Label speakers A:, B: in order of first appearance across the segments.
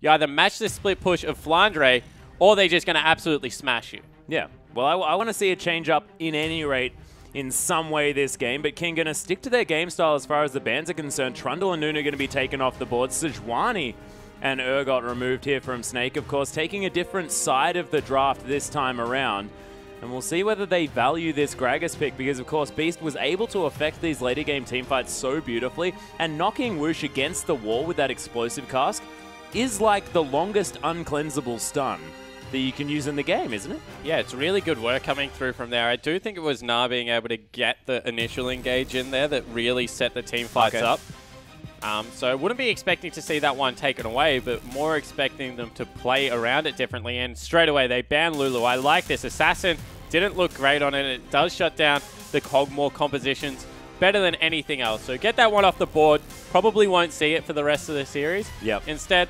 A: You either match the split push of Flandre, or they're just going to absolutely smash you.
B: Yeah, well, I want to see a change up in any rate in some way this game, but King going to stick to their game style as far as the bans are concerned. Trundle and Nunu going to be taken off the board. Sejuani and Urgot removed here from Snake, of course, taking a different side of the draft this time around. And we'll see whether they value this Gragas pick because, of course, Beast was able to affect these later game teamfights so beautifully, and knocking Whoosh against the wall with that explosive cask is like the longest uncleansable stun that you can use in the game, isn't it?
A: Yeah, it's really good work coming through from there. I do think it was Na being able to get the initial engage in there that really set the team fights up. So I wouldn't be expecting to see that one taken away, but more expecting them to play around it differently. And straight away, they ban Lulu. I like this. Assassin didn't look great on it. It does shut down the Cogmore compositions better than anything else. So get that one off the board. Probably won't see it for the rest of the series.
B: Yep.
A: Instead,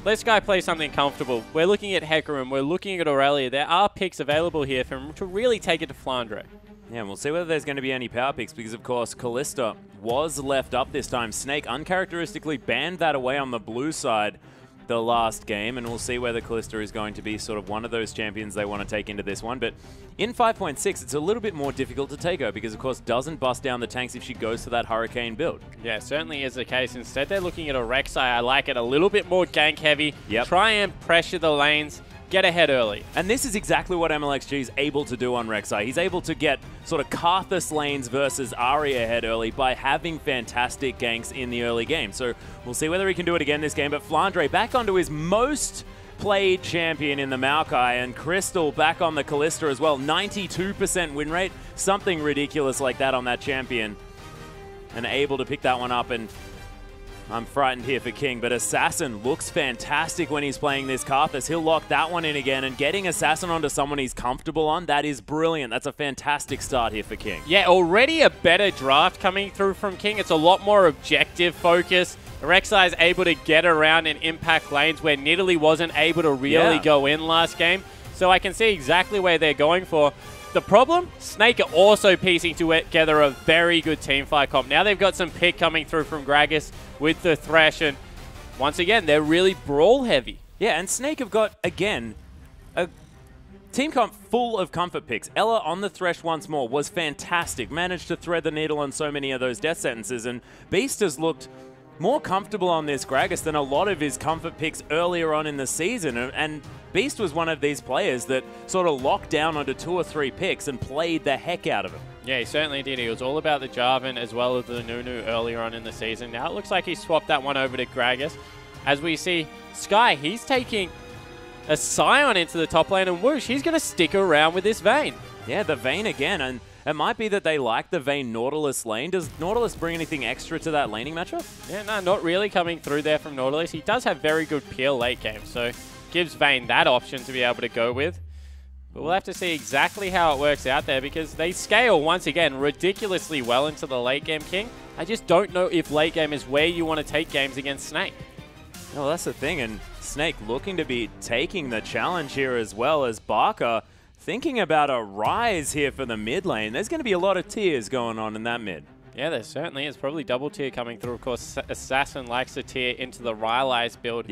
A: let's go play something comfortable. We're looking at Hecarim. We're looking at Aurelia. There are picks available here for him to really take it to Flandre.
B: Yeah, and we'll see whether there's going to be any power picks because, of course, Callista was left up this time. Snake uncharacteristically banned that away on the blue side the last game, and we'll see whether Callista is going to be sort of one of those champions they want to take into this one. But in 5.6, it's a little bit more difficult to take her because, of course, doesn't bust down the tanks if she goes to that Hurricane build. Yeah,
A: certainly is the case. Instead, they're looking at a Rek'Sai. I like it a little bit more gank heavy.
B: Yep.
A: Try and pressure the lanes. Get ahead early.
B: And this is exactly what MLXG is able to do on Rek'Sai. He's able to get sort of Karthus lanes versus Ahri ahead early by having fantastic ganks in the early game. So we'll see whether he can do it again this game. But Flandre back onto his most played champion in the Maokai, and Crystal back on the Callista as well. 92% win rate, something ridiculous like that on that champion. And able to pick that one up, and I'm frightened here for King, but Assassin looks fantastic when he's playing this Karthus. He'll lock that one in again, and getting Assassin onto someone he's comfortable on, that is brilliant. That's a fantastic start here for King.
A: Yeah, already a better draft coming through from King. It's a lot more objective focus. Rek'Sai is able to get around and impact lanes where Nidalee wasn't able to really go in last game. So I can see exactly where they're going for. The problem, Snake are also piecing together a very good teamfight comp. Now they've got some pick coming through from Gragas with the Thresh, and once again, they're really brawl heavy.
B: Yeah, and Snake have got, again, a team comp full of comfort picks. Ella on the Thresh once more was fantastic. Managed to thread the needle on so many of those death sentences, and Beast has looked more comfortable on this Gragas than a lot of his comfort picks earlier on in the season. And Beast was one of these players that sort of locked down onto 2 or 3 picks and played the heck out of him.
A: Yeah, he certainly did. He was all about the Jarvan as well as the Nunu earlier on in the season. Now it looks like he swapped that one over to Gragas. As we see, Sky, he's taking a Sion into the top lane, and Whoosh, he's going to stick around with this Vayne.
B: Yeah, the Vayne again, and it might be that they like the Vayne Nautilus lane. Does Nautilus bring anything extra to that laning matchup?
A: Yeah, no, not really coming through there from Nautilus. He does have very good peel late game, so gives Vayne that option to be able to go with. But we'll have to see exactly how it works out there because they scale, once again, ridiculously well into the late game, King. I just don't know if late game is where you want to take games against Snake.
B: Well, that's the thing, and Snake looking to be taking the challenge here as well as Barker thinking about a rise here for the mid lane. There's going to be a lot of tiers going on in that mid.
A: Yeah, there certainly is. Probably double tier coming through. Of course, Assassin likes to tier into the Rylai's build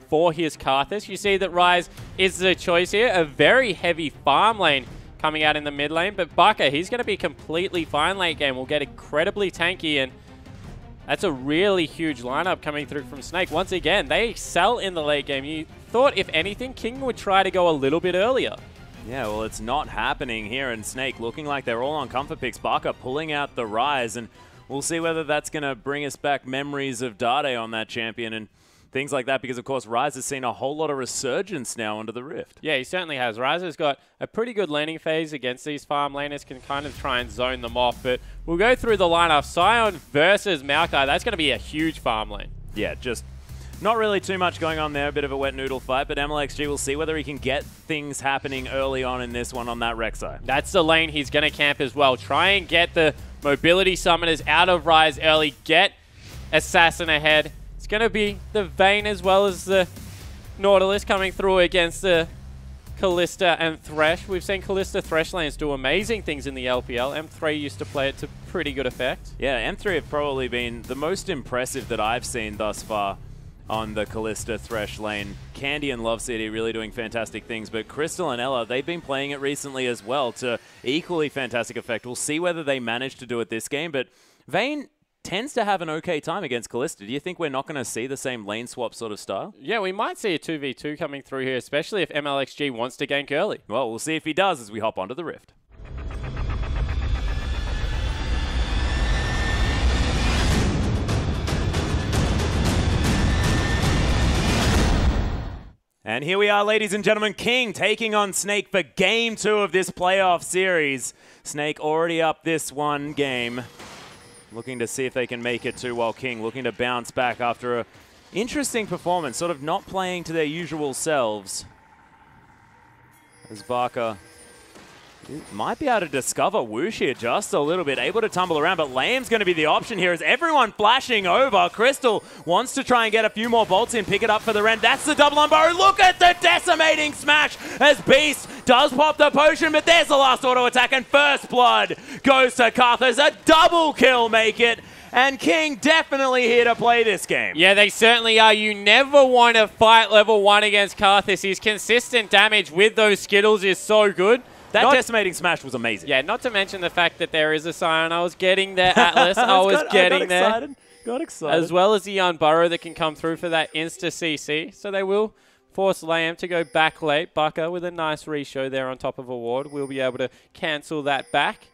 A: for his Karthus. You see that Ryze is the choice here. A very heavy farm lane coming out in the mid lane. But Barker, he's going to be completely fine late game. Will get incredibly tanky, and that's a really huge lineup coming through from Snake. Once again, they excel in the late game. You thought, if anything, King would try to go a little bit earlier.
B: Yeah, well, it's not happening here, and Snake looking like they're all on comfort picks. Barker pulling out the Rise, and we'll see whether that's going to bring us back memories of Dade on that champion and things like that, because, of course, Rise has seen a whole lot of resurgence now under the Rift.
A: Yeah, he certainly has. Rise has got a pretty good laning phase against these farm laners, can kind of try and zone them off, but we'll go through the lineup. Sion versus Maokai, that's going to be a huge farm lane.
B: Yeah, just not really too much going on there, a bit of a wet noodle fight, but MLXG will see whether he can get things happening early on in this one on that Rek'Sai.
A: That's the lane he's going to camp as well. Try and get the mobility summoners out of Rise early, get Assassin ahead. It's going to be the Vayne as well as the Nautilus coming through against the Callista and Thresh. We've seen Callista Thresh lanes do amazing things in the LPL. M3 used to play it to pretty good effect.
B: Yeah, M3 have probably been the most impressive that I've seen thus far on the Kalista Thresh lane. Candy and Love City really doing fantastic things, but Crystal and Ella, they've been playing it recently as well to equally fantastic effect. We'll see whether they manage to do it this game, but Vayne tends to have an okay time against Kalista. Do you think we're not going to see the same lane swap sort of style?
A: Yeah, we might see a 2v2 coming through here, especially if MLXG wants to gank early.
B: Well, we'll see if he does as we hop onto the Rift. And here we are, ladies and gentlemen. King taking on Snake for Game 2 of this playoff series. Snake already up this one game. Looking to see if they can make it 2, while King looking to bounce back after a interesting performance, sort of not playing to their usual selves. As Barker might be able to discover Whoosh here just a little bit, able to tumble around, but Liam's going to be the option here as everyone flashing over. Crystal wants to try and get a few more bolts in, pick it up for the Ren. That's the double on Burrow. Look at the decimating smash as Beast does pop the potion, but there's the last auto attack, and first blood goes to Karthus. A double kill make it, and King definitely here to play this game.
A: Yeah, they certainly are. You never want to fight level 1 against Karthus. His consistent damage with those Skittles is so good.
B: That decimating smash was amazing.
A: Yeah, not to mention the fact that there is a Scion. I was getting there, Atlas. I was getting there.
B: Got excited.
A: As well as the Unburrow that can come through for that insta-CC. So they will force Liam to go back late. Barker with a nice reshow there on top of a ward. We'll be able to cancel that back.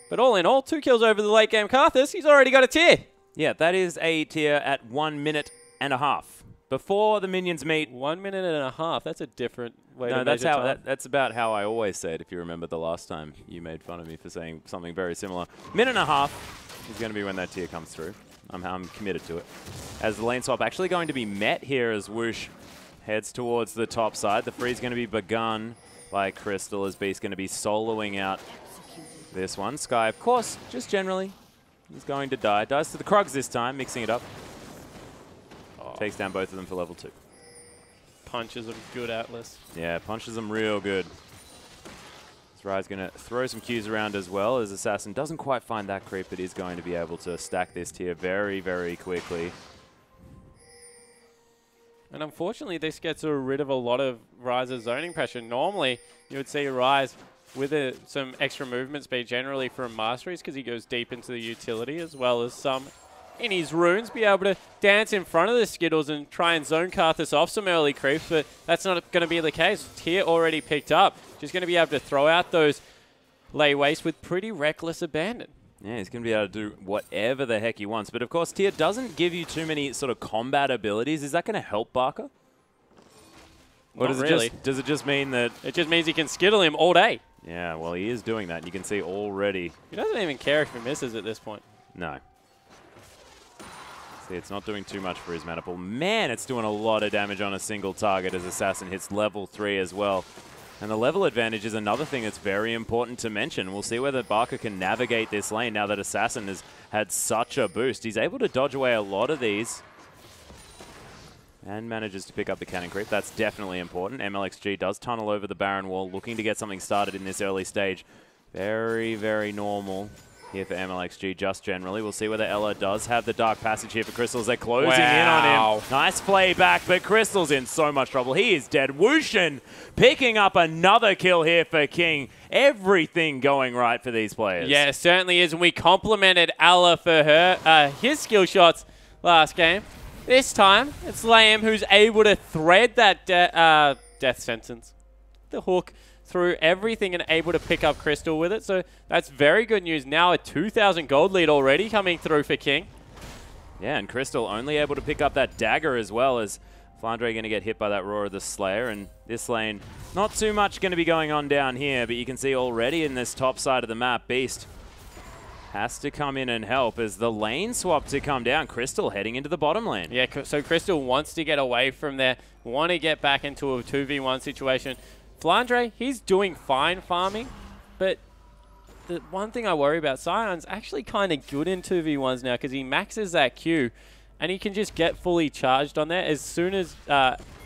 A: But all in all, 2 kills over the late game Karthus. He's already got a tier.
B: Yeah, that is a tier at 1 minute and a half. Before the minions meet.
A: 1 minute and a half. That's a different way to
B: that's
A: measure
B: how.
A: time.
B: That's about how I always say it. If you remember the last time you made fun of me for saying something very similar, minute and a half is going to be when that tier comes through. I'm committed to it. As the lane swap actually going to be met here as Whoosh heads towards the top side. The free's going to be begun by Crystal as Beast going to be soloing out this one. Sky, of course, just generally, he's going to die. Dies to the Krugs this time, mixing it up. Takes down both of them for level 2.
A: Punches him good, Atlas.
B: Yeah, punches them real good. Zrai's going to throw some Qs around as well, as Assassin doesn't quite find that creep, but is going to be able to stack this tier very, very quickly.
A: And unfortunately, this gets rid of a lot of Ryze's zoning pressure. Normally, you would see Ryze with some extra movement speed generally from Masteries because he goes deep into the utility, as well as some in his runes, be able to dance in front of the Skittles and try and zone Karthus off some early creeps, but that's not going to be the case. Tier already picked up. Just going to be able to throw out those lay waste with pretty reckless abandon.
B: Yeah, he's going to be able to do whatever the heck he wants. But of course, Tier doesn't give you too many sort of combat abilities. Is that going to help Barker? Or does it just mean that...
A: It just means he can Skittle him all day.
B: Yeah, well, he is doing that. You can see already.
A: He doesn't even care if he misses at this point.
B: No. See, it's not doing too much for his mana pool. Man, it's doing a lot of damage on a single target as Assassin hits level 3 as well. And the level advantage is another thing that's very important to mention. We'll see whether Barker can navigate this lane now that Assassin has had such a boost. He's able to dodge away a lot of these. And manages to pick up the cannon creep. That's definitely important. MLXG does tunnel over the Baron wall, looking to get something started in this early stage. Very, very normal here for MLXG, just generally. We'll see whether Ella does have the Dark Passage here for Crystal as they're closing in on him. Nice play back, but Crystal's in so much trouble. He is dead. Whooshin picking up another kill here for King. Everything going right for these players.
A: Yeah, it certainly is. And we complimented Ella for his skill shots last game. This time, it's Liam who's able to thread that death sentence. The hook through everything and able to pick up Crystal with it. So that's very good news. Now a 2,000 gold lead already coming through for King.
B: Yeah, and Crystal only able to pick up that dagger as well, as Flandre going to get hit by that Roar of the Slayer. And this lane, not too much going to be going on down here, but you can see already in this top side of the map, Beast has to come in and help as the lane swap to come down. Crystal heading into the bottom lane.
A: Yeah, so Crystal wants to get away from there, want to get back into a 2v1 situation. Flandre, he's doing fine farming, but the one thing I worry about, Scion's actually kind of good in 2v1s now because he maxes that Q and he can just get fully charged on there. As soon as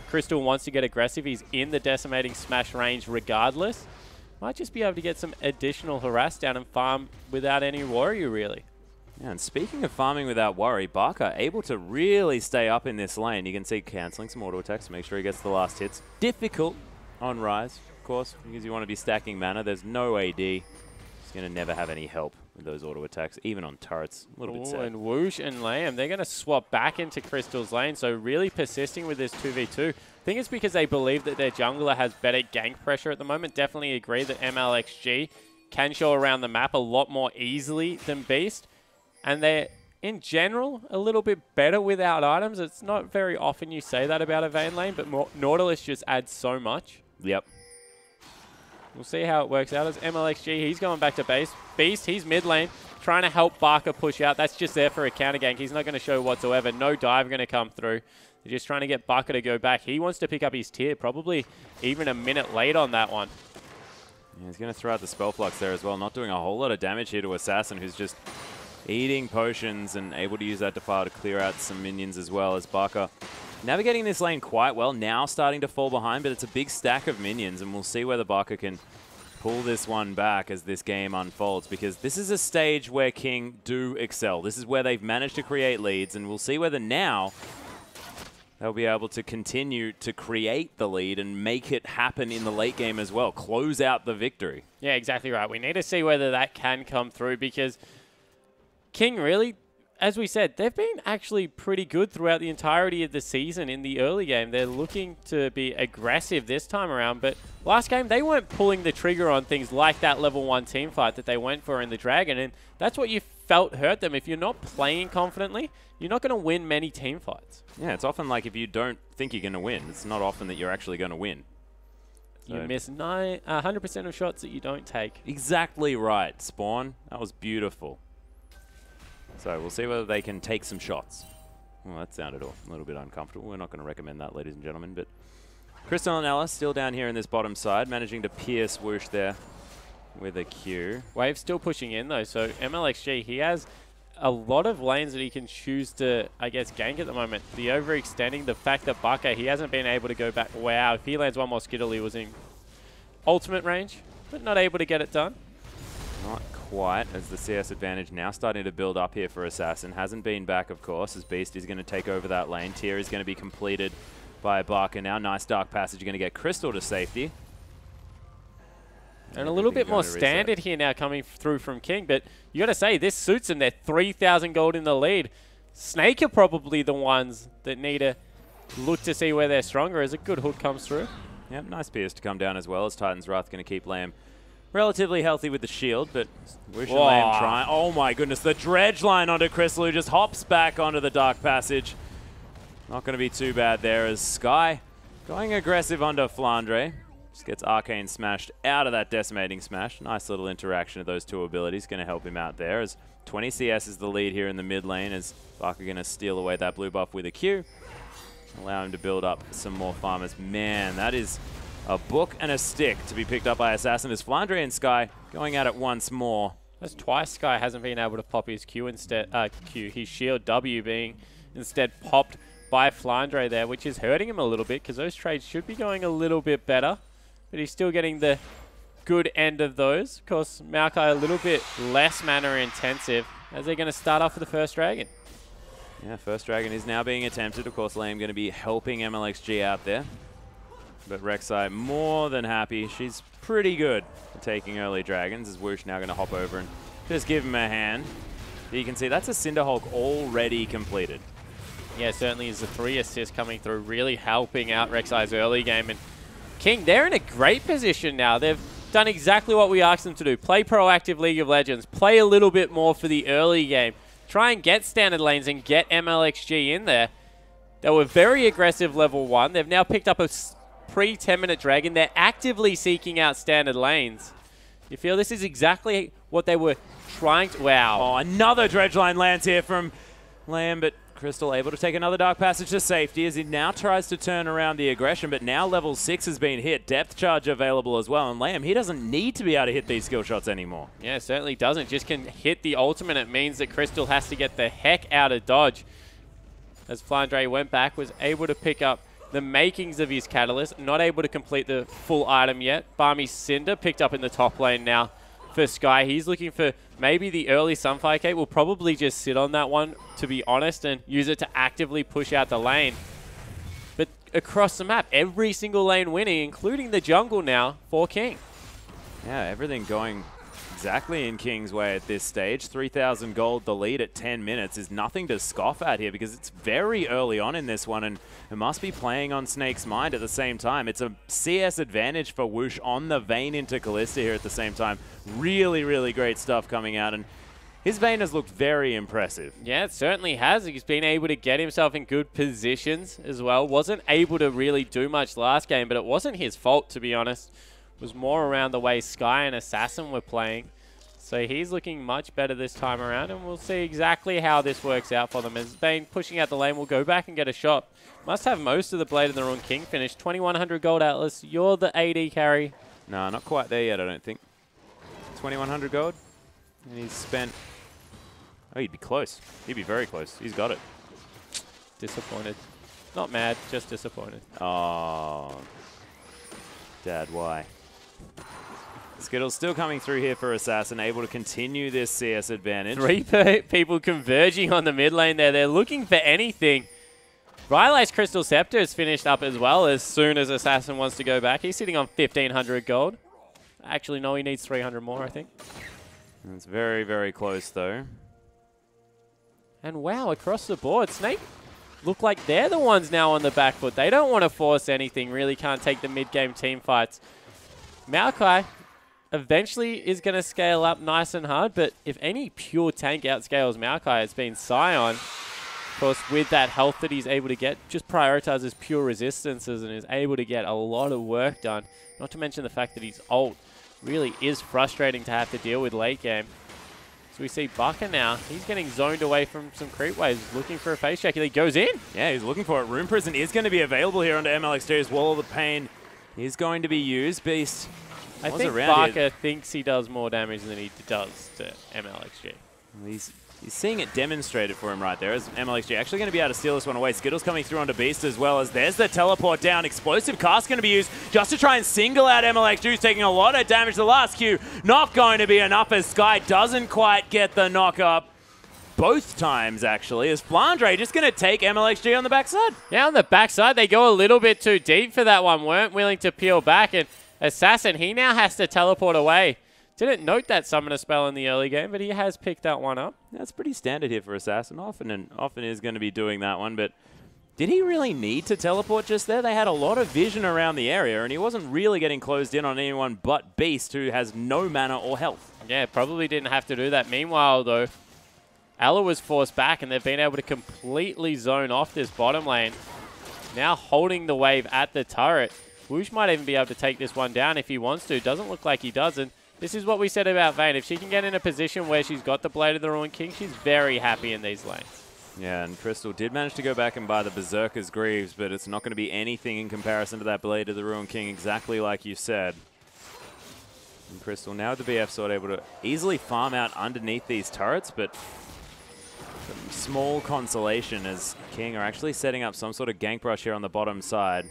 A: Crystal wants to get aggressive, he's in the decimating smash range regardless. Might just be able to get some additional harass down and farm without any warrior, really.
B: Yeah, and speaking of farming without worry, Barker able to really stay up in this lane. You can see cancelling some auto attacks to make sure he gets the last hits. Difficult on Rise, of course, because you want to be stacking mana. There's no AD. He's going to never have any help with those auto attacks, even on turrets. A little bit sad.
A: And Whoosh and Lamb, they're going to swap back into Crystal's lane, so really persisting with this 2v2. I think it's because they believe that their jungler has better gank pressure at the moment. Definitely agree that MLXG can show around the map a lot more easily than Beast. And they're, in general, a little bit better without items. It's not very often you say that about a Vayne lane, but Nautilus just adds so much.
B: Yep.
A: We'll see how it works out. As MLXG, he's going back to base. Beast, he's mid lane, trying to help Barker push out. That's just there for a counter gank. He's not going to show whatsoever. No dive going to come through. They're just trying to get Barker to go back. He wants to pick up his tier, probably even a minute late on that one.
B: Yeah, he's going to throw out the spell flux there as well. Not doing a whole lot of damage here to Assassin, who's just eating potions and able to use that Defile to clear out some minions as well, as Barker navigating this lane quite well. Now starting to fall behind, but it's a big stack of minions, and we'll see whether Barker can pull this one back as this game unfolds, because this is a stage where King do excel. This is where they've managed to create leads, and we'll see whether now they'll be able to continue to create the lead and make it happen in the late game as well. Close out the victory.
A: Yeah, exactly right. We need to see whether that can come through, because King really, as we said, they've been actually pretty good throughout the entirety of the season in the early game. They're looking to be aggressive this time around, but last game they weren't pulling the trigger on things like that level 1 team fight that they went for in the Dragon, and that's what you felt hurt them. If you're not playing confidently, you're not going to win many team fights.
B: Yeah, it's often like if you don't think you're going to win, it's not often that you're actually going to win.
A: You miss 100% of shots that you don't take.
B: Exactly right, Spawn. That was beautiful. So we'll see whether they can take some shots. Well, that sounded a little bit uncomfortable. We're not going to recommend that, ladies and gentlemen. But Crystal and Ella still down here in this bottom side, managing to pierce Whoosh there with a Q.
A: Wave still pushing in, though. So MLXG, he has a lot of lanes that he can choose to, I guess, gank at the moment. The overextending, the fact that Barker, he hasn't been able to go back. Wow, if he lands one more Skittle, he was in ultimate range, but not able to get it done.
B: Not quite, as the CS advantage now starting to build up here for Assassin. Hasn't been back, of course, as Beast is going to take over that lane. Tier is going to be completed by Barker now. Nice Dark Passage, going to get Crystal to safety.
A: And a little bit more standard here now coming through from King, but you got to say, this suits them. They're 3,000 gold in the lead. Snake are probably the ones that need to look to see where they're stronger as a good hook comes through.
B: Yep, nice Pierce to come down as well, as Titan's Wrath going to keep Lamb relatively healthy with the shield, but Whoosh and Lamb trying. Oh my goodness, the dredge line onto Crystal, who just hops back onto the Dark Passage. Not going to be too bad there, as Sky going aggressive onto Flandre. Just gets Arcane smashed out of that Decimating Smash. Nice little interaction of those two abilities. Going to help him out there, as 20 CS is the lead here in the mid lane, as Barker going to steal away that blue buff with a Q. Allow him to build up some more farmers. Man, that is a book and a stick to be picked up by Assassin, as Flandre and Sky going at it once more.
A: That's twice Sky hasn't been able to pop his Q instead. His shield W being instead popped by Flandre there, which is hurting him a little bit, because those trades should be going a little bit better. But he's still getting the good end of those. Of course, Maokai a little bit less mana intensive, as they're going to start off with the first dragon.
B: Yeah, first dragon is now being attempted. Of course, Lamb going to be helping MLXG out there. But Rek'Sai more than happy. She's pretty good at taking early dragons, as Whoosh now going to hop over and just give him a hand. You can see that's a Cinderhulk already completed.
A: Yeah, certainly is the 3 assists coming through, really helping out Rek'Sai's early game. And King, they're in a great position now. They've done exactly what we asked them to do. Play proactive League of Legends. Play a little bit more for the early game. Try and get standard lanes and get MLXG in there. They were very aggressive level 1. They've now picked up a pre-10-minute dragon. They're actively seeking out standard lanes. You feel this is exactly what they were trying to... Wow.
B: Oh, another dredge line lands here from Lamb, but Crystal able to take another Dark Passage to safety as he now tries to turn around the aggression, but now level 6 has been hit. Depth charge available as well, and Lamb, he doesn't need to be able to hit these skill shots anymore.
A: Yeah, certainly doesn't. Just can hit the ultimate. It means that Crystal has to get the heck out of dodge. As Flandre went back, was able to pick up the makings of his Catalyst, not able to complete the full item yet. Barmy Cinder picked up in the top lane now for Sky. He's looking for maybe the early Sunfire Cape will probably just sit on that one, to be honest, and use it to actively push out the lane. But across the map, every single lane winning, including the jungle now for King.
B: Yeah, everything going exactly in King's way at this stage. 3,000 gold, the lead at 10 minutes is nothing to scoff at here because it's very early on in this one, and it must be playing on Snake's mind at the same time. It's a CS advantage for Whoosh on the Vayne into Kalista here at the same time. Really, really great stuff coming out, and his Vayne has looked very impressive.
A: Yeah, it certainly has. He's been able to get himself in good positions as well. Wasn't able to really do much last game, but it wasn't his fault, to be honest. It was more around the way Skye and Assassin were playing. So he's looking much better this time around, and we'll see exactly how this works out for them. As Vayne pushing out the lane will go back and get a shot. Must have most of the Blade of the Ruined King finished. 2,100 gold, Atlas. You're the AD carry.
B: No, not quite there yet, I don't think. 2,100 gold. And he's spent... Oh, he'd be close. He'd be very close. He's got it.
A: Disappointed. Not mad, just disappointed.
B: Oh. Dad, why? Skittles still coming through here for Assassin, able to continue this CS advantage.
A: 3 people converging on the mid lane there. They're looking for anything. Rylei's Crystal Scepter is finished up as well as soon as Assassin wants to go back. He's sitting on 1,500 gold. Actually, no, he needs 300 more, I think.
B: It's very, very close, though.
A: And wow, across the board, Snake look like they're the ones now on the back foot. They don't want to force anything, really can't take the mid-game team fights. Maokai eventually is going to scale up nice and hard, but if any pure tank outscales Maokai, it's been Sion. Of course, with that health that he's able to get, just prioritizes pure resistances and is able to get a lot of work done. Not to mention the fact that his ult really is frustrating to have to deal with late game. So we see Baka now. He's getting zoned away from some creep waves, looking for a face check. He goes in.
B: Yeah, he's looking for it. Rune Prison is going to be available here under MLXJ's Wall of the Pain is going to be used. Beast.
A: I think Baka thinks he does more damage than he does to MLXG.
B: He's seeing it demonstrated for him right there as MLXG actually going to be able to steal this one away. Skittles coming through onto Beast as well as there's the teleport down. Explosive cast going to be used just to try and single out MLXG, who's taking a lot of damage. The last Q not going to be enough as Skye doesn't quite get the knock up. Both times, actually, as Flandre just going to take MLXG on the backside.
A: Yeah, on the backside, they go a little bit too deep for that one. Weren't willing to peel back, and Assassin, he now has to teleport away. Didn't note that summoner spell in the early game, but he has picked that one up.
B: That's pretty standard here for Assassin. Often is going to be doing that one, but did he really need to teleport just there? They had a lot of vision around the area, and he wasn't really getting closed in on anyone but Beast, who has no mana or health.
A: Yeah, probably didn't have to do that. Meanwhile, though, Ella was forced back, and they've been able to completely zone off this bottom lane. Now holding the wave at the turret. Whoosh might even be able to take this one down if he wants to. Doesn't look like he doesn't. This is what we said about Vayne. If she can get in a position where she's got the Blade of the Ruined King, she's very happy in these lanes.
B: Yeah, and Crystal did manage to go back and buy the Berserker's Greaves, but it's not going to be anything in comparison to that Blade of the Ruined King, exactly like you said. And Crystal now with the BF sword able to easily farm out underneath these turrets, but some small consolation as King are actually setting up some sort of gank rush here on the bottom side.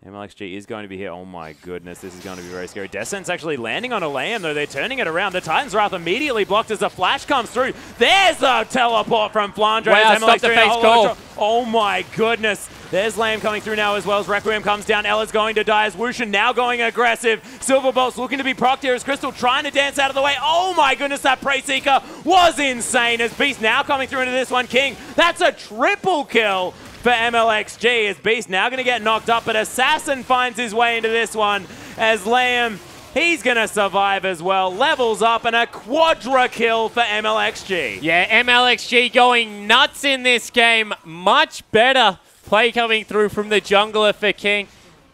B: MLXG is going to be here. Oh my goodness, this is going to be very scary. Descent's actually landing on a Lamb, though. They're turning it around. The Titan's Wrath immediately blocked as the flash comes through. There's the teleport from Flandre.
A: Wow, stop the face call.
B: Oh my goodness. There's Lamb coming through now as well as Requiem comes down. Ella's going to die as Wushin now going aggressive. Silverbolt's looking to be procced here as Crystal trying to dance out of the way. Oh my goodness, that Prey Seeker was insane as Beast now coming through into this one. King, that's a triple kill for MLXG as Beast now going to get knocked up, but Assassin finds his way into this one as Liam, he's going to survive as well. Levels up and a quadra kill for MLXG.
A: Yeah, MLXG going nuts in this game. Much better play coming through from the jungler for King.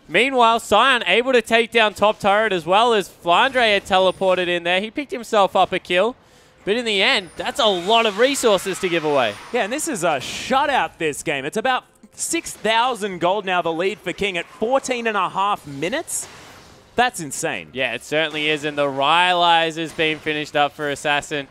A: Meanwhile, Sion able to take down top turret as well as Flandre had teleported in there. He picked himself up a kill. But in the end, that's a lot of resources to give away.
B: Yeah, and this is a shutout this game. It's about 6,000 gold now, the lead for King at 14.5 minutes. That's insane.
A: Yeah, it certainly is. And the Rylai's has been finished up for Assassin.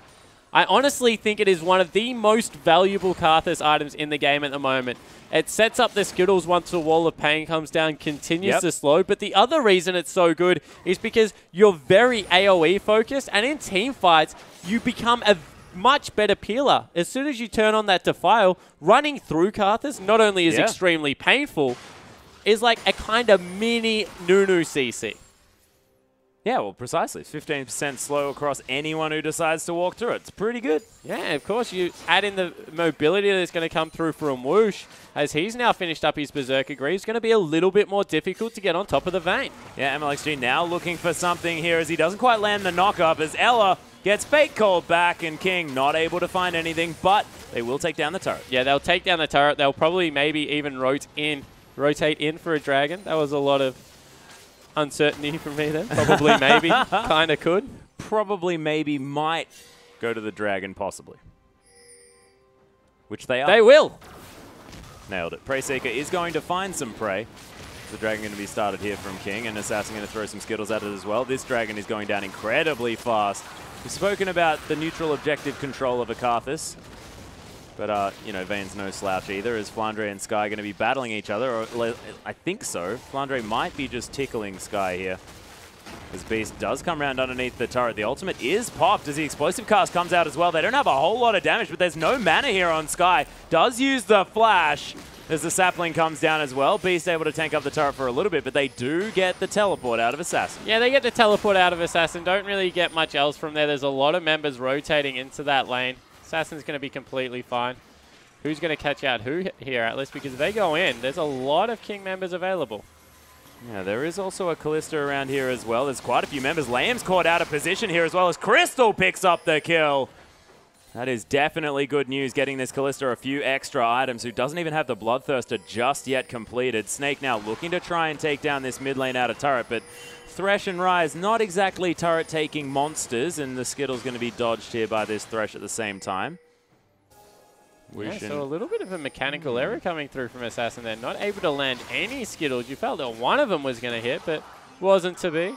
A: I honestly think it is one of the most valuable Karthus items in the game at the moment. It sets up the Skittles once the Wall of Pain comes down, continues to slow. But the other reason it's so good is because you're very AoE focused, and in team fights, you become a much better peeler. As soon as you turn on that Defile, running through Karthus not only is extremely painful, is like a kind of mini Nunu CC.
B: Yeah, well, precisely. 15% slow across anyone who decides to walk through it. It's pretty good. Yeah,
A: of course. You add in the mobility that's going to come through from Whoosh, as he's now finished up his Berserker Greaves. It's going to be a little bit more difficult to get on top of the Vayne.
B: Yeah, MLXG now looking for something here as he doesn't quite land the knock-up as Ella gets fake called back and King not able to find anything, but they will take down the turret.
A: Yeah, they'll take down the turret. They'll probably maybe even rotate in for a Dragon. That was a lot of uncertainty from me then. Probably, maybe, kind of could.
B: Probably, maybe, might go to the Dragon, possibly. Which they are.
A: They will.
B: Nailed it. Prey Seeker is going to find some prey. The Dragon going to be started here from King, and Assassin going to throw some Skittles at it as well. This Dragon is going down incredibly fast. We've spoken about the neutral objective control of a Karthus. But, you know, Vayne's no slouch either. Is Flandre and Sky going to be battling each other? Or I think so. Flandre might be just tickling Sky here. As Beast does come around underneath the turret. The ultimate is popped as the explosive cast comes out as well. They don't have a whole lot of damage, but there's no mana here on Sky. Does use the flash as the sapling comes down as well. Beast able to tank up the turret for a little bit, but they do get the teleport out of Assassin.
A: Yeah, they get the teleport out of Assassin. Don't really get much else from there. There's a lot of members rotating into that lane. Assassin's going to be completely fine. Who's going to catch out who here, Atlas? Because if they go in, there's a lot of King members available.
B: Yeah, there is also a Kalista around here as well. There's quite a few members. Lamb's caught out of position here as well as Crystal picks up the kill. That is definitely good news, getting this Kalista a few extra items, who doesn't even have the Bloodthirster just yet completed. Snake now looking to try and take down this mid lane out of turret, but Thresh and Rise not exactly turret-taking monsters, and the Skittle's going to be dodged here by this Thresh at the same time.
A: Yeah, so a little bit of a mechanical error coming through from Assassin there. Not able to land any Skittles. You felt that one of them was going to hit, but wasn't to be.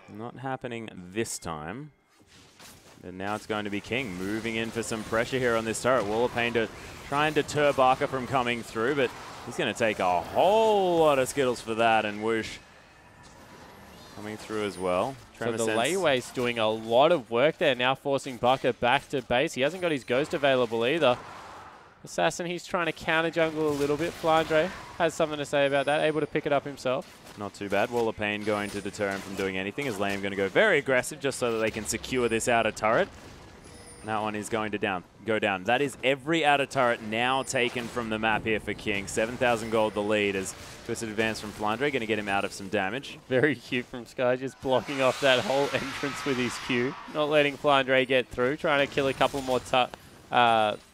B: Not happening this time. And now it's going to be King moving in for some pressure here on this turret. Wall of Pain to try and deter Barker from coming through, but he's going to take a whole lot of Skittles for that, and Whoosh coming through as well.
A: So the Layway's doing a lot of work there, now forcing Barker back to base. He hasn't got his Ghost available either. Assassin, he's trying to counter jungle a little bit. Flandre has something to say about that, able to pick it up himself.
B: Not too bad. Wall of Pain going to deter him from doing anything, as Lamb going to go very aggressive just so that they can secure this outer turret. And that one is going to go down. That is every outer turret now taken from the map here for King. 7,000 gold the lead as Twisted Advance from Flandre, going to get him out of some damage.
A: Very cute from Sky, just blocking off that whole entrance with his Q. Not letting Flandre get through, trying to kill a couple more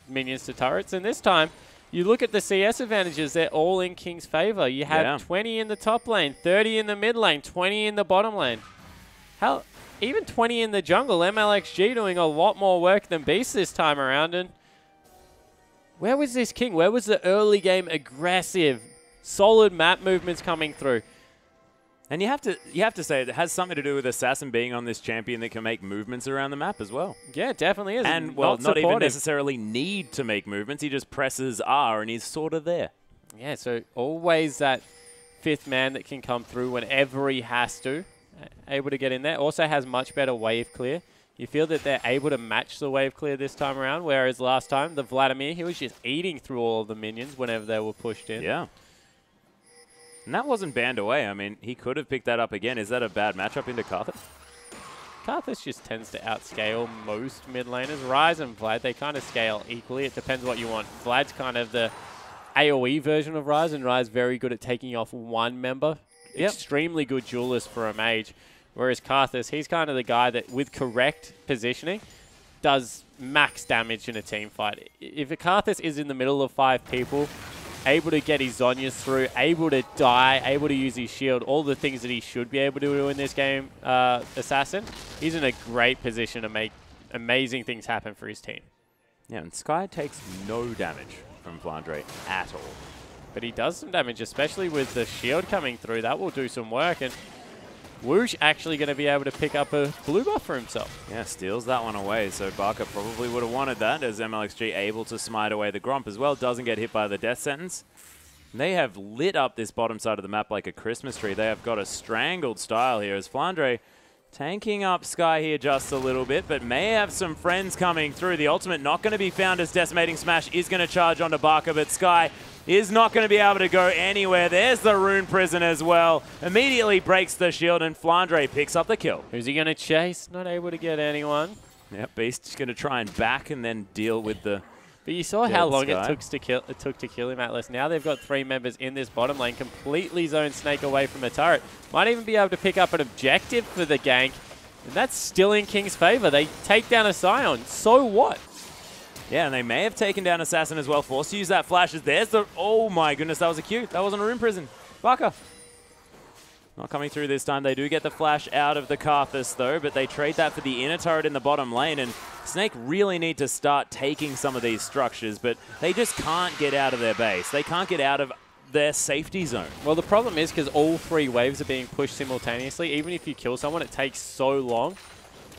A: minions to turrets. And this time, you look at the CS advantages, they're all in King's favor. You have 20 in the top lane, 30 in the mid lane, 20 in the bottom lane. Hell, even 20 in the jungle. MLXG doing a lot more work than Beast this time around. And where was this King? Where was the early game aggressive, solid map movements coming through?
B: And you have to say it has something to do with Assassin being on this champion that can make movements around the map as well.
A: Yeah, it definitely is.
B: And, well, not even necessarily need to make movements. He just presses R and he's sort of there.
A: Yeah, so always that fifth man that can come through whenever he has to. Able to get in there. Also has much better wave clear. You feel that they're able to match the wave clear this time around, whereas last time, the Vladimir, he was just eating through all of the minions whenever they were pushed in.
B: Yeah. And that wasn't banned away. I mean, he could have picked that up again. Is that a bad matchup into Karthus?
A: Karthus just tends to outscale most mid laners. Rise and Vlad, they kind of scale equally. It depends what you want. Vlad's kind of the AoE version of Rise, and Rise very good at taking off one member. Extremely good duelist for a mage. Whereas Karthus, he's kind of the guy that, with correct positioning, does max damage in a team fight. If a Karthus is in the middle of 5 people, able to get his Zhonya's through, able to die, able to use his shield, all the things that he should be able to do in this game, Assassin, he's in a great position to make amazing things happen for his team.
B: Yeah, and Sky takes no damage from Flandre at all.
A: But he does some damage, especially with the shield coming through. That will do some work. And Whoosh actually going to be able to pick up a blue buff for himself.
B: Yeah, steals that one away. So Barker probably would have wanted that, as MLXG able to smite away the Gromp as well. Doesn't get hit by the death sentence. They have lit up this bottom side of the map like a Christmas tree. They have got a strangled style here as Flandre Tanking up Sky here just a little bit, but may have some friends coming through. The ultimate not going to be found as Decimating Smash is going to charge onto Barker, but Sky is not going to be able to go anywhere. There's the Rune Prison as well. Immediately breaks the shield, and Flandre picks up the kill.
A: Who's he going to chase? Not able to get anyone.
B: Yep, Beast's going to try and back and then deal with the...
A: But you saw how long it took to kill him, Atlas. Now they've got 3 members in this bottom lane, completely zone Snake away from a turret. Might even be able to pick up an objective for the gank, and that's still in King's favor. They take down a Scion. So what?
B: Yeah, and they may have taken down Assassin as well. Forced to use that flash. There's the... Oh my goodness, that was a Q. That wasn't a Rune Prison. Barker. Not coming through this time. They do get the flash out of the Karthus, though, but they trade that for the inner turret in the bottom lane, and Snake really need to start taking some of these structures, but they just can't get out of their base. They can't get out of their safety zone.
A: Well, the problem is because all 3 waves are being pushed simultaneously, even if you kill someone, it takes so long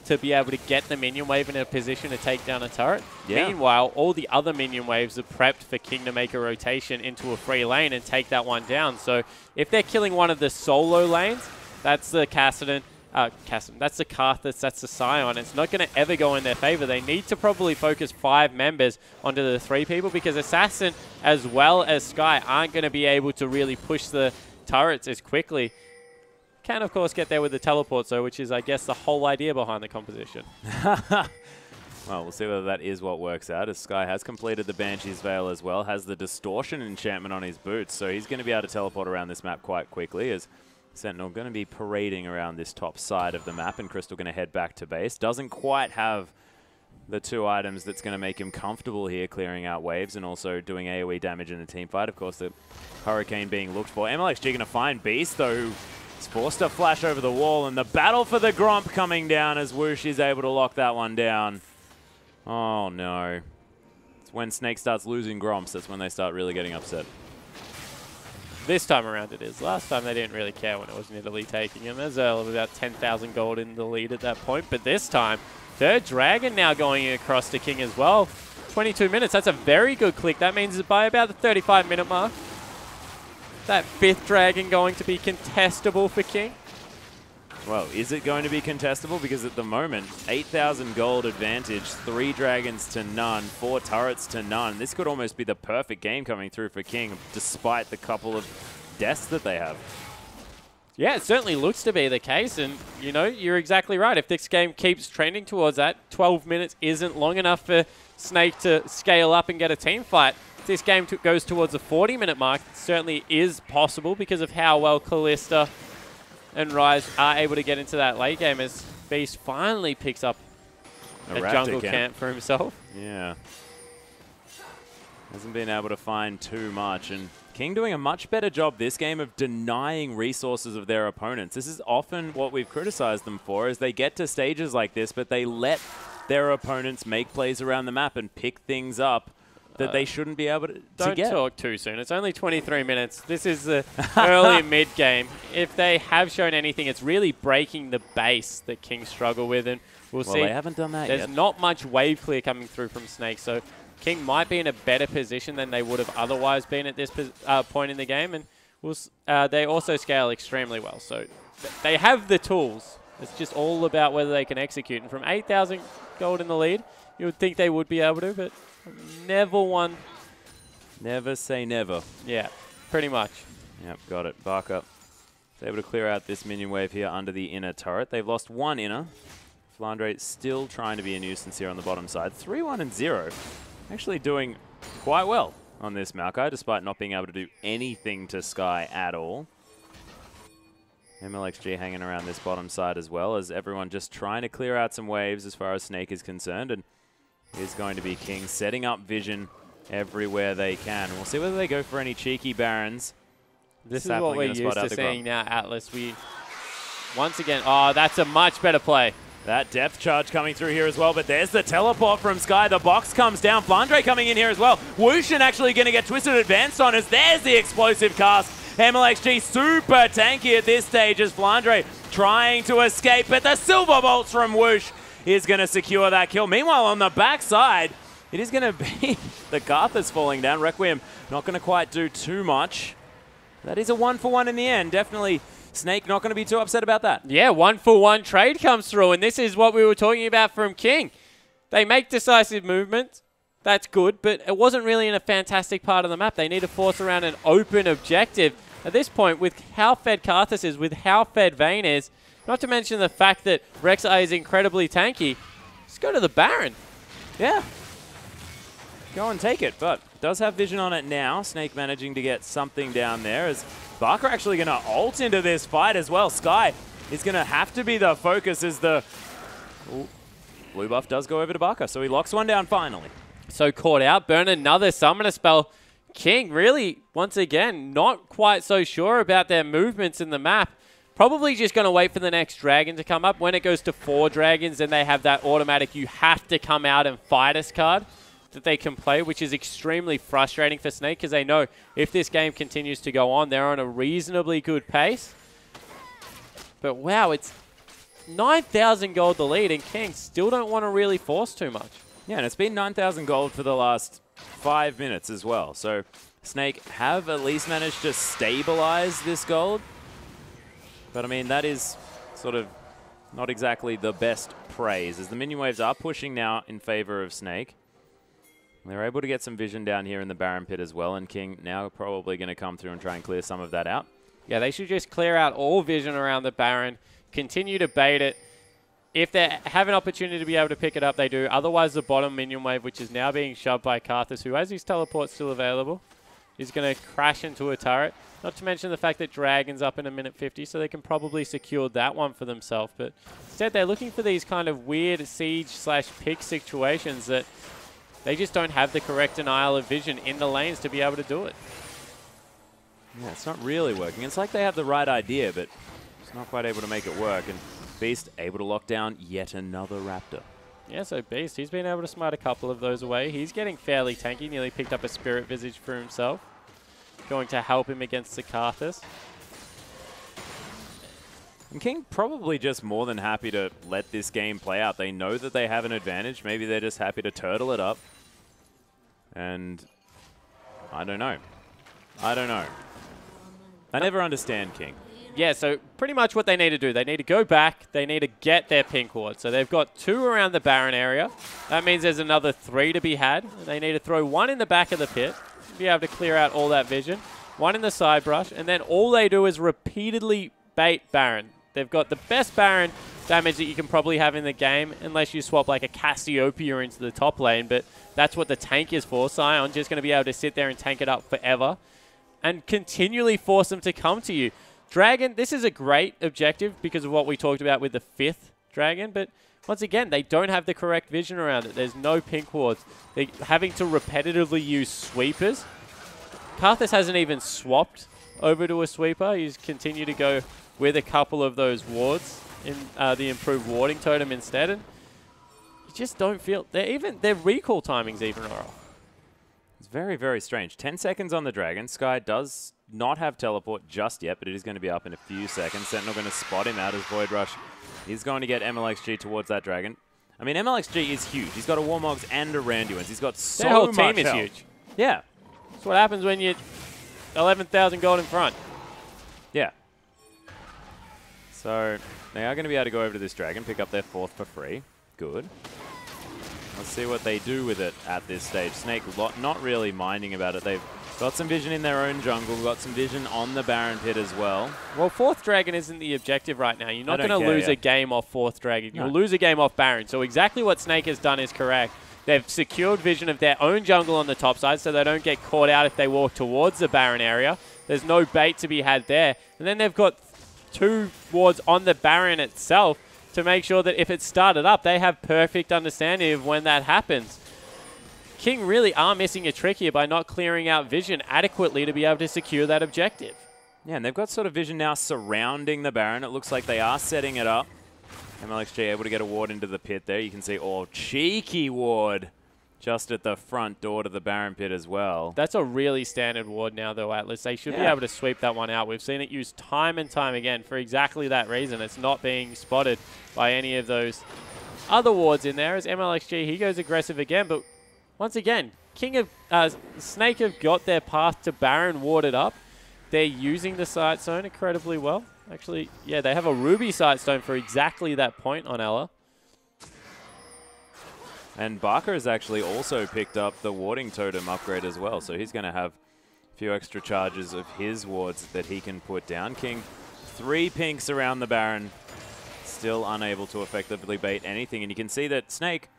A: to be able to get the minion wave in a position to take down a turret. Yeah. Meanwhile, all the other minion waves are prepped for King to make a rotation into a free lane and take that one down. So if they're killing one of the solo lanes, that's the that's the Karthus, that's the Scion. It's not going to ever go in their favor. They need to probably focus 5 members onto the 3 people, because Assassin as well as Sky aren't going to be able to really push the turrets as quickly. Can, of course, get there with the teleport, though, which is, I guess, the whole idea behind the composition.
B: Well, we'll see whether that is what works out, as Sky has completed the Banshee's Veil as well, has the Distortion enchantment on his boots, so he's going to be able to teleport around this map quite quickly, as Sentinel going to be parading around this top side of the map, and Crystal going to head back to base. Doesn't quite have the 2 items that's going to make him comfortable here, clearing out waves and also doing AoE damage in the team fight. Of course, the Hurricane being looked for. MLXG going to find Beast, though, who is forced to flash over the wall, and the battle for the Gromp coming down as Whoosh is able to lock that one down. Oh, no. It's when Snake starts losing Gromps, that's when they start really getting upset.
A: This time around it is. Last time they didn't really care when it was Nidalee taking him. There's about 10,000 gold in the lead at that point. But this time, 3rd Dragon now going across to King as well. 22 minutes, that's a very good click. That means by about the 35-minute mark, that 5th Dragon going to be contestable for King.
B: Well, is it going to be contestable? Because at the moment, 8,000 gold advantage, 3 dragons to none, 4 turrets to none. This could almost be the perfect game coming through for King, despite the couple of deaths that they have.
A: Yeah, it certainly looks to be the case, and, you know, you're exactly right. If this game keeps trending towards that, 12 minutes isn't long enough for Snake to scale up and get a team fight. If this game goes towards the 40-minute mark, it certainly is possible because of how well Kalista and Rise are able to get into that late game, as Beast finally picks up a jungle camp for himself.
B: Yeah. Hasn't been able to find too much, and King doing a much better job this game of denying resources of their opponents. This is often what we've criticized them for, is they get to stages like this, but they let their opponents make plays around the map and pick things up that they shouldn't be able to get.
A: Don't talk too soon. It's only 23 minutes. This is the early mid-game. If they have shown anything, it's really breaking the base that King struggle with, and we'll see.
B: They haven't done that yet.
A: There's not much wave clear coming through from Snake, so King might be in a better position than they would have otherwise been at this point in the game, and they also scale extremely well. So they have the tools. It's just all about whether they can execute. And from 8,000 gold in the lead, you would think they would be able to, but never won.
B: Never say never.
A: Yeah, pretty much.
B: Yep, got it. Barker is able to clear out this minion wave here under the inner turret. They've lost 1 inner. Flandre still trying to be a nuisance here on the bottom side. 3-1 and 0. Actually doing quite well on this Maokai, despite not being able to do anything to Sky at all. MLXG hanging around this bottom side as well, as everyone just trying to clear out some waves as far as Snake is concerned. And is going to be King setting up vision everywhere they can. We'll see whether they go for any cheeky Barons.
A: This is what we're used to seeing now, Atlas. We, once again, oh, that's a much better play.
B: That depth charge coming through here as well, but there's the teleport from Sky. The box comes down. Flandre coming in here as well. Whooshin actually going to get twisted advanced on us. There's the explosive cast. MLXG super tanky at this stage as Flandre trying to escape, but the silver bolts from Whoosh is going to secure that kill. Meanwhile, on the backside, it is going to be the Karthus falling down. Requiem not going to quite do too much. That is a 1-for-1 in the end. Definitely Snake not going to be too upset about that.
A: Yeah, 1-for-1 trade comes through, and this is what we were talking about from King. They make decisive movements. That's good, but it wasn't really in a fantastic part of the map. They need to force around an open objective. At this point, with how fed Karthus is, with how fed Vayne is, not to mention the fact that Rek'Sai is incredibly tanky, just go to the Baron.
B: Yeah. Go and take it, but does have vision on it now. Snake managing to get something down there. Is Barker actually going to ult into this fight as well? Sky is going to have to be the focus as the... Ooh, blue buff does go over to Barker, so he locks one down finally.
A: So caught out, burn another summoner spell. King really, once again, not quite so sure about their movements in the map. Probably just going to wait for the next dragon to come up. When it goes to 4 dragons, then they have that automatic you have to come out and fight us card that they can play, which is extremely frustrating for Snake because they know if this game continues to go on, they're on a reasonably good pace. But wow, it's 9,000 gold the lead, and King still don't want to really force too much.
B: Yeah, and it's been 9,000 gold for the last 5 minutes as well. So Snake have at least managed to stabilize this gold. But I mean, that is sort of not exactly the best praise, as the minion waves are pushing now in favor of Snake. They're able to get some vision down here in the Baron pit as well, and King now probably going to come through and try and clear some of that out.
A: Yeah, they should just clear out all vision around the Baron, continue to bait it. If they have an opportunity to be able to pick it up, they do. Otherwise, the bottom minion wave, which is now being shoved by Karthus, who has his teleport still available, is going to crash into a turret. Not to mention the fact that Dragon's up in a minute 50, so they can probably secure that one for themselves. But instead, they're looking for these kind of weird siege/pick situations that they just don't have the correct denial of vision in the lanes to be able to do it.
B: Yeah, it's not really working. It's like they have the right idea, but it's not quite able to make it work. And Beast able to lock down yet another Raptor.
A: Yeah, so Beast, he's been able to smite a couple of those away. He's getting fairly tanky, nearly picked up a Spirit Visage for himself. Going to help him against the Karthus.
B: And King probably just more than happy to let this game play out. They know that they have an advantage. Maybe they're just happy to turtle it up. And I don't know. I don't know. I never understand King.
A: Yeah, so pretty much what they need to do, they need to go back, they need to get their pink ward. So they've got 2 around the Baron area. That means there's another 3 to be had. They need to throw 1 in the back of the pit, be able to clear out all that vision. 1 in the side brush, and then all they do is repeatedly bait Baron. They've got the best Baron damage that you can probably have in the game, unless you swap like a Cassiopeia into the top lane, but that's what the tank is for. Sion just going to be able to sit there and tank it up forever and continually force them to come to you. Dragon, this is a great objective because of what we talked about with the 5th Dragon, but once again, they don't have the correct vision around it. There's no pink wards. They're having to repetitively use sweepers. Karthus hasn't even swapped over to a sweeper. He's continued to go with a couple of those wards in the improved warding totem instead, and you just don't feel... Their recall timings even are off.
B: It's very, very strange. 10 seconds on the Dragon. Sky does not have teleport just yet, but it is going to be up in a few seconds. Sentinel going to spot him out as Void Rush is going to get MLXG towards that Dragon. I mean, MLXG is huge. He's got a Warmogs and a Randuin's. He's got so much
A: health. Their whole team is huge.
B: Yeah.
A: That's what happens when you're 11,000 gold in front.
B: Yeah. So they are going to be able to go over to this Dragon, pick up their 4th for free. Good. Let's see what they do with it at this stage. Snake not really minding about it. They've got some vision in their own jungle, got some vision on the Baron pit as well.
A: Well, 4th Dragon isn't the objective right now. You're not going to lose a game off 4th Dragon. You'll lose a game off Baron. So exactly what Snake has done is correct. They've secured vision of their own jungle on the top side so they don't get caught out if they walk towards the Baron area. There's no bait to be had there. And then they've got 2 wards on the Baron itself to make sure that if it's started up, they have perfect understanding of when that happens. King really are missing a trick here by not clearing out vision adequately to be able to secure that objective.
B: Yeah, and they've got sort of vision now surrounding the Baron. It looks like they are setting it up. MLXG able to get a ward into the pit there. You can see, oh, cheeky ward just at the front door to the Baron pit as well.
A: That's a really standard ward now, though, Atlas. They should be able to sweep that one out. We've seen it used time and time again for exactly that reason. It's not being spotted by any of those other wards in there. As MLXG, he goes aggressive again, but once again, Snake have got their path to Baron warded up. they're using the Sight Zone incredibly well. Actually, yeah, they have a Ruby Sight Stone for exactly that point on Ella.
B: And Barker has actually also picked up the Warding Totem upgrade as well, so he's going to have a few extra charges of his wards that he can put down. King, 3 pinks around the Baron, still unable to effectively bait anything. And you can see that Snake,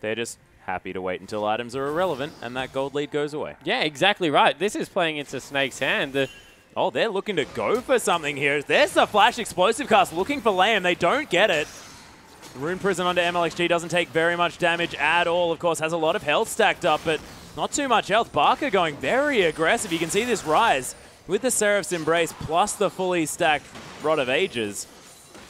B: they're just happy to wait until items are irrelevant and that gold lead goes away.
A: Yeah, exactly right. This is playing into Snake's hand.
B: Oh, they're looking to go for something here. There's the Flash Explosive Cast looking for Lamb. They don't get it. Rune Prison onto MLXG doesn't take very much damage at all. Of course, has a lot of health stacked up, but not too much health. Barker going very aggressive. You can see this rise with the Seraph's Embrace plus the fully stacked Rod of Ages.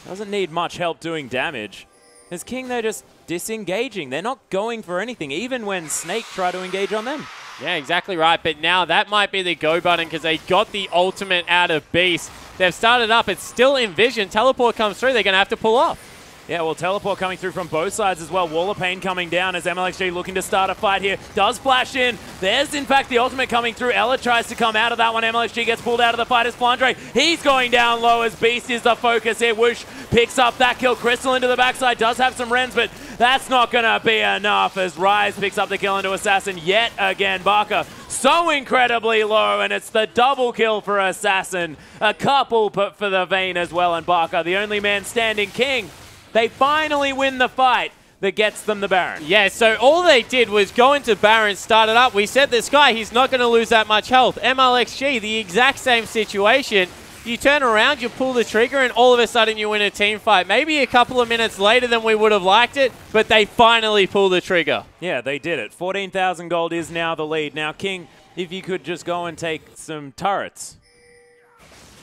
B: Doesn't need much help doing damage. As King, they're just disengaging. They're not going for anything, even when Snake try to engage on them.
A: Yeah, exactly right. But now that might be the go button because they got the ultimate out of Beast. They've started up. It's still in vision. Teleport comes through. They're going to have to pull off.
B: Yeah, well, Teleport coming through from both sides as well. Wall of Pain coming down as MLXG looking to start a fight here. Does flash in. There's, in fact, the ultimate coming through. Ella tries to come out of that one. MLXG gets pulled out of the fight as Flandre. He's going down low as Beast is the focus here. Whoosh picks up that kill. Crystal into the backside. Does have some Rens, but that's not going to be enough as Rise picks up the kill into Assassin yet again. Barker so incredibly low, and it's the double kill for Assassin. A couple put for the Vayne as well, and Barker, the only man standing. King, they finally win the fight that gets them the Baron.
A: Yeah, so all they did was go into Baron, start it up. We said this guy, he's not going to lose that much health. MLXG, the exact same situation. You turn around, you pull the trigger, and all of a sudden you win a team fight. Maybe a couple of minutes later than we would have liked it, but they finally pull the trigger.
B: Yeah, they did it. 14,000 gold is now the lead. Now, King, if you could just go and take some turrets.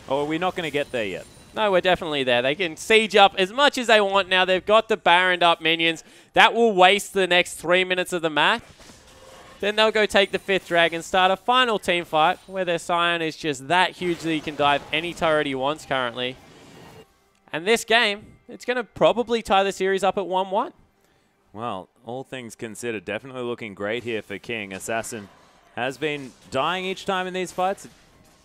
B: Or are we not going to get there yet?
A: No, we're definitely there. They can siege up as much as they want now. They've got the Baroned up minions. That will waste the next 3 minutes of the map. Then they'll go take the 5th dragon, start a final team fight where their Scion is just that huge that he can dive any turret he wants currently. And this game, it's going to probably tie the series up at 1-1.
B: Well, all things considered, definitely looking great here for King. Assassin has been dying each time in these fights.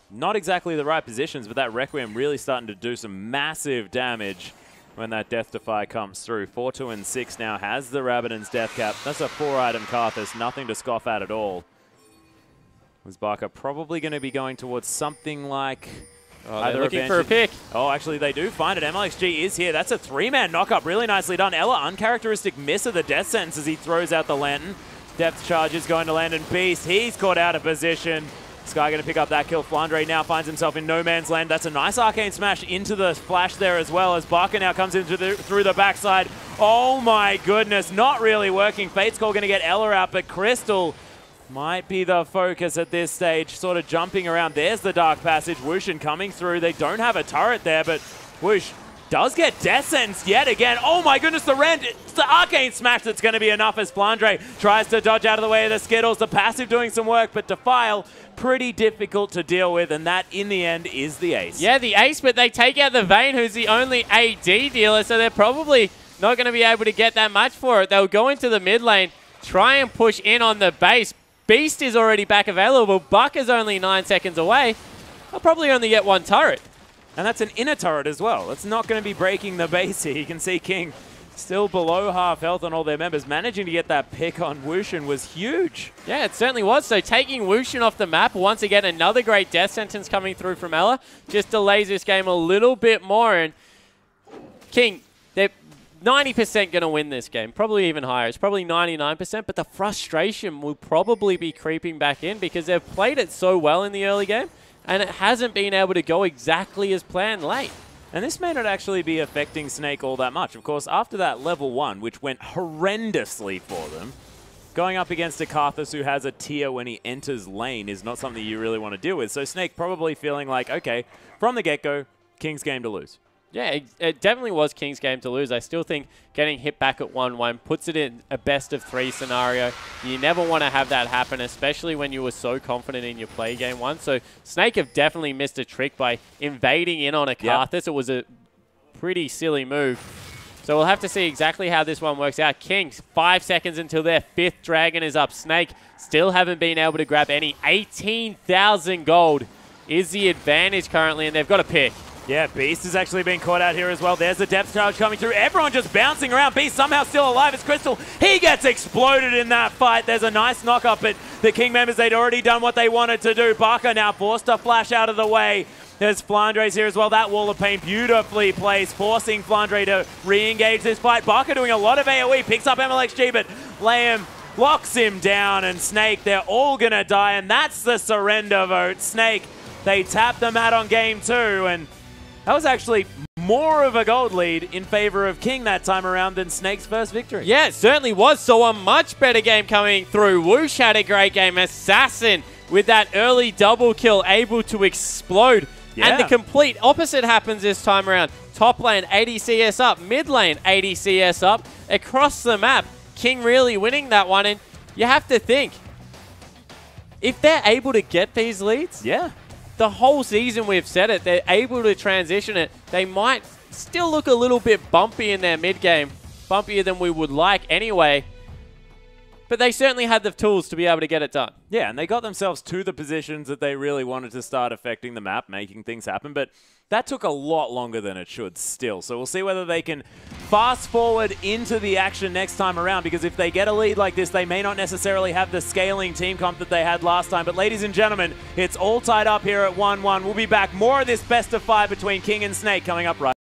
B: Not exactly the right positions, but that Requiem really starting to do some massive damage when that Death Defy comes through. 4-2 and 6 now has the Rabbidan's Death Cap. That's a 4-item Karthus, nothing to scoff at all. Was Barker probably going to be going towards something like...
A: they're looking for a pick.
B: Oh, actually, they do find it. MLXG is here. That's a 3-man knockup. Really nicely done. Ella, uncharacteristic miss of the Death Sentence as he throws out the Lantern. Depth charge is going to land, and Beast, he's caught out of position. Sky going to pick up that kill. Flandre now finds himself in no man's land. That's a nice arcane smash into the flash there as well as Barker now comes into through the backside. Oh my goodness, not really working. Fate's Call going to get Ella out, but Crystal might be the focus at this stage, sort of jumping around. There's the Dark Passage. Whoosh and coming through. They don't have a turret there, but Whoosh does get Death Sentence yet again. Oh my goodness, the Rend. It's the Arcane Smash that's going to be enough as Flandre tries to dodge out of the way of the Skittles. The passive doing some work, but Defile pretty difficult to deal with, and that in the end is the ace.
A: Yeah, the ace, but they take out the Vayne, who's the only AD dealer, so they're probably not going to be able to get that much for it. They'll go into the mid lane, try and push in on the base. Beast is already back available. Buck is only 9 seconds away. They'll probably only get 1 turret.
B: And that's an inner turret as well. It's not going to be breaking the base here. You can see King still below half health on all their members. Managing to get that pick on Wushin was huge.
A: Yeah, it certainly was. So taking Wushin off the map, once again, another great Death Sentence coming through from Ella. Just delays this game a little bit more. And King, they're 90% going to win this game. Probably even higher. It's probably 99%. But the frustration will probably be creeping back in because they've played it so well in the early game. And it hasn't been able to go exactly as planned late.
B: And this may not actually be affecting Snake all that much. Of course, after that level 1, which went horrendously for them, going up against a Karthus who has a tier when he enters lane is not something you really want to deal with. So Snake probably feeling like, okay, from the get-go, King's game to lose.
A: Yeah, it definitely was King's game to lose. I still think getting hit back at 1-1 puts it in a best-of-3 scenario. You never want to have that happen, especially when you were so confident in your play game 1. So Snake have definitely missed a trick by invading in on a Karthus. Yep. It was a pretty silly move. So we'll have to see exactly how this one works out. Kings, 5 seconds until their 5th dragon is up. Snake still haven't been able to grab any. 18,000 gold is the advantage currently, and they've got a pick.
B: Yeah, Beast is actually being caught out here as well. There's the depth charge coming through. Everyone just bouncing around. Beast somehow still alive. It's Crystal. He gets exploded in that fight. There's a nice knock-up, but the King members, they'd already done what they wanted to do. Barker now forced to flash out of the way. There's Flandre's here as well. That wall of pain beautifully placed, forcing Flandre to re-engage this fight. Barker doing a lot of AoE, picks up MLXG, but Liam locks him down, and Snake, they're all going to die, and that's the surrender vote. Snake, they tap the mat on game 2, and that was actually more of a gold lead in favor of King that time around than Snake's first victory.
A: Yeah, it certainly was. So a much better game coming through. Whoosh had a great game. Assassin with that early double kill able to explode. Yeah. And the complete opposite happens this time around. Top lane 80 CS up. Mid lane 80 CS up. Across the map, King really winning that one. And you have to think, if they're able to get these leads,
B: yeah,
A: the whole season we've said it, they're able to transition it. They might still look a little bit bumpy in their mid game, bumpier than we would like anyway. But they certainly had the tools to be able to get it done.
B: Yeah, and they got themselves to the positions that they really wanted to start affecting the map, making things happen. But that took a lot longer than it should still. So we'll see whether they can fast forward into the action next time around, because if they get a lead like this, they may not necessarily have the scaling team comp that they had last time. But ladies and gentlemen, it's all tied up here at 1-1. We'll be back. More of this best of 5 between King and Snake coming up right